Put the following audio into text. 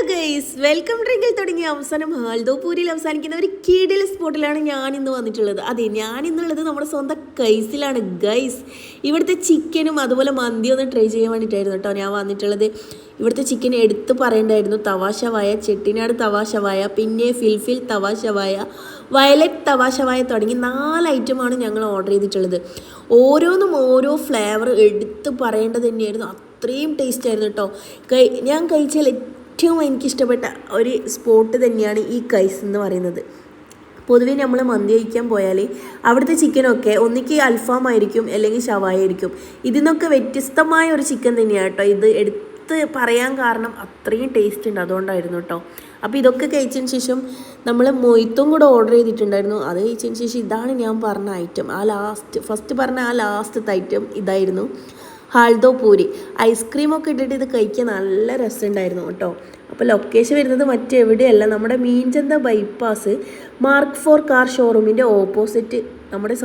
Guys welcome ഡ്രിങ്കിൽ തുടങ്ങിയ അവസാനം ഹാൽദോപൂരിൽ അവസാനിക്കുന്ന ഒരു കിടിൽ സ്പോട്ടിലാണ് ഞാൻ ഇന്ന് വന്നിട്ടുള്ളത്. അതെ, ഞാൻ ഇന്നുള്ളത് നമ്മുടെ സ്വന്തം കൈസിലാണ് ഗൈസ്. ഇവിടുത്തെ ചിക്കനും അതുപോലെ മന്തിയും ഒന്ന് ട്രൈ ചെയ്യാൻ വേണ്ടിയിട്ടായിരുന്നു കേട്ടോ ഞാൻ വന്നിട്ടുള്ളത്. ഇവിടുത്തെ ചിക്കൻ എടുത്ത് പറയേണ്ടായിരുന്നു. തവാ ഷവായ, ചെട്ടിനാട് തവാ ഷവായ, പിന്നെ ഫിൽഫിൽ തവാ ഷവായ, വയലറ്റ് തവാ ഷവായ തുടങ്ങി 4 ഐറ്റമാണ് ഞങ്ങൾ ഓർഡർ ചെയ്തിട്ടുള്ളത്. ഓരോന്നും ഓരോ ഫ്ലേവർ എടുത്ത് പറയേണ്ടത് തന്നെയായിരുന്നു. അത്രയും ടേസ്റ്റ് ആയിരുന്നു കേട്ടോ. ഞാൻ കഴിച്ചാൽ ഏറ്റവും എനിക്കിഷ്ടപ്പെട്ട ഒരു സ്പോട്ട് തന്നെയാണ് ഈ കൈസ് എന്ന് പറയുന്നത്. പൊതുവേ നമ്മൾ മന്തി കഴിക്കാൻ പോയാൽ അവിടുത്തെ ചിക്കനൊക്കെ ഒന്നിക്ക് അൽഫാം ആയിരിക്കും, അല്ലെങ്കിൽ ഷവായ ആയിരിക്കും. ഇതിന്നൊക്കെ വ്യത്യസ്തമായ ഒരു ചിക്കൻ തന്നെയാണ് കേട്ടോ ഇത് എടുത്ത് പറയാൻ കാരണം. അത്രയും ടേസ്റ്റ് ഉണ്ട്, അതുകൊണ്ടായിരുന്നു കേട്ടോ. അപ്പോൾ ഇതൊക്കെ കഴിച്ചതിന് ശേഷം നമ്മൾ മൊയ്ത്തും കൂടെ ഓർഡർ ചെയ്തിട്ടുണ്ടായിരുന്നു. അത് കഴിച്ചതിന് ശേഷം ഇതാണ് ഞാൻ പറഞ്ഞ ഐറ്റം. ഫസ്റ്റ് പറഞ്ഞ ലാസ്റ്റത്തെ ഐറ്റം ഇതായിരുന്നു, ഹാൽദോപൂരി. ഐസ്ക്രീമൊക്കെ ഇട്ടിട്ട് ഇത് കഴിക്കാൻ നല്ല രസമുണ്ടായിരുന്നു കേട്ടോ. അപ്പോൾ ലൊക്കേഷൻ വരുന്നത് മറ്റെവിടെയല്ല, നമ്മുടെ മീൻചന്ത ബൈപ്പാസ് മാർക്ക് 4 കാർ ഷോറൂമിൻ്റെ ഓപ്പോസിറ്റ് നമ്മുടെ